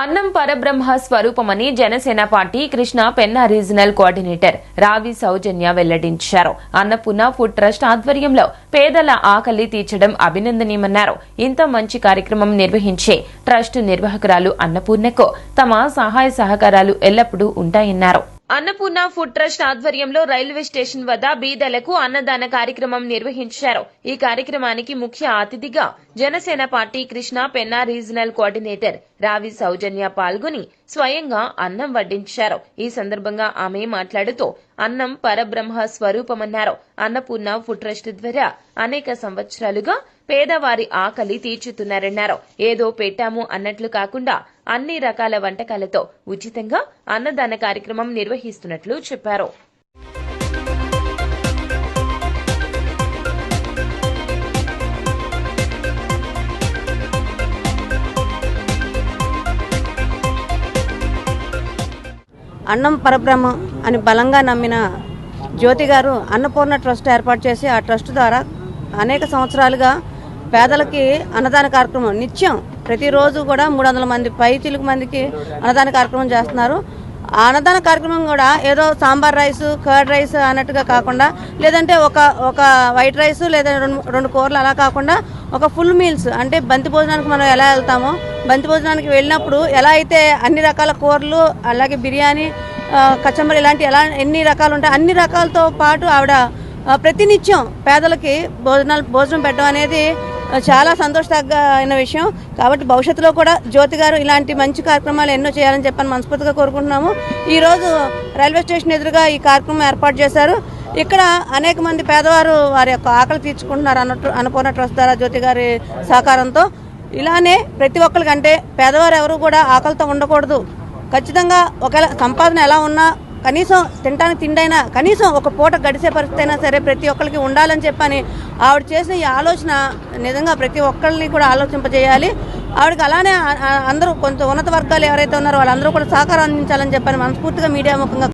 అన్నం పరబ్రహ్మ స్వరూపమని Janasena party Krishna Penna regional coordinator Ravi Soujanya వెల్లడించారు. అన్నపూర్ణ ఫుడ్ ట్రస్ట్ ఆధ్వర్యంలో పేదల ఆకలి తీర్చడం అభినందనీయమన్నారు. ఇంత మంచి కార్యక్రమం నిర్వహించే ట్రస్ట్ నిర్వాహకురాలు అన్నపూర్ణకు తమ సహాయ సహకారాలు ఎల్లప్పుడూ ఉంటాయన్నారు. అన్నపూర్ణ ఫుడ్ ట్రస్ట్ ఆధ్వర్యంలో రైల్వే స్టేషన్ వద్ద బీదలకు అన్నదాన కార్యక్రమం నిర్వహించారు. ఈ కార్యక్రమానికి ముఖ్య అతిథిగా Janasena party Krishna Penna regional coordinator Ravi సౌజన్య పాల్గొని స్వయంగా అన్నం వడ్డించారు. ఈ సందర్భంగా ఆమె మాట్లాడుతూ అన్నం పరబ్రహ్మ స్వరూపమన్నారు. అన్నపూర్ణ ఫుడ్ ట్రస్ట్ ద్వారా అనేక సంవత్సరాలుగా పేదవారి ఆకలి తీర్చుతున్నారన్నారు. ఏదో పెట్టాము అన్నట్లు కాకుండా అన్ని రకాల వంటకాలతో ఉచితంగా అన్నదాన కార్యక్రమం నిర్వహిస్తున్నట్లు చెప్పారు. అన్నం పరబ్రహ్మ అని బలంగా నమ్మిన జ్యోతి గారు అన్నపూర్ణ ట్రస్ట్ ఏర్పాటు చేసి ఆ ట్రస్ట్ ద్వారా అనేక సంవత్సరాలుగా పేదలకి అన్నదాన కార్యక్రమం నిత్యం ప్రతిరోజు కూడా 300 మంది పైచిలుకు మందికి అన్నదాన కార్యక్రమం చేస్తున్నారు. ఆ అన్నదాన కార్యక్రమం కూడా ఏదో సాంబార్ రైస్ కర్డ్ రైస్ అన్నట్టుగా కాకుండా, లేదంటే ఒక వైట్ రైస్ లేదా రెండు కూరలు అలా కాకుండా ఒక ఫుల్ మీల్స్ అంటే బంతి భోజనానికి మనం ఎలా వెళ్తామో, బంతి భోజనానికి వెళ్ళినప్పుడు ఎలా అయితే అన్ని రకాల కూరలు అలాగే బిర్యానీ కచంబరి ఇలాంటి ఎన్ని రకాలు ఉంటాయి అన్ని రకాలతో పాటు ఆవిడ ప్రతినిత్యం పేదలకి భోజనం పెట్టడం అనేది చాలా సంతోషకరమైన విషయం. కాబట్టి భవిష్యత్తులో కూడా జ్యోతి గారు ఇలాంటి మంచి కార్యక్రమాలు ఎన్నో చేయాలని చెప్పని మనస్ఫూర్తిగా కోరుకుంటున్నాము. ఈరోజు రైల్వే స్టేషన్ ఎదురుగా ఈ కార్యక్రమం ఏర్పాటు చేశారు. ఇక్కడ అనేక మంది పేదవారు వారి యొక్క ఆకలి తీర్చుకుంటున్నారు అన్నపూర్ణ ట్రస్ట్ ద్వారా జ్యోతి గారి సహకారంతో. ఇలానే ప్రతి ఒక్కరికంటే పేదవారు ఎవరు కూడా ఆకలితో ఉండకూడదు. ఖచ్చితంగా ఒకవేళ సంపాదన ఎలా ఉన్నా కనీసం తినడానికి తిండైనా కనీసం ఒక పూట గడిచే పరిస్థితి అయినా సరే ప్రతి ఒక్కరికి ఉండాలని చెప్పని ఆవిడ చేసిన ఈ ఆలోచన నిజంగా ప్రతి ఒక్కరిని కూడా ఆలోచింపజేయాలి. ఆవిడకి అలానే అందరూ కొంచెం ఉన్నత వర్గాలు ఎవరైతే ఉన్నారో వాళ్ళందరూ కూడా సహకారం అందించాలని చెప్పని మనస్ఫూర్తిగా మీడియా ముఖంగా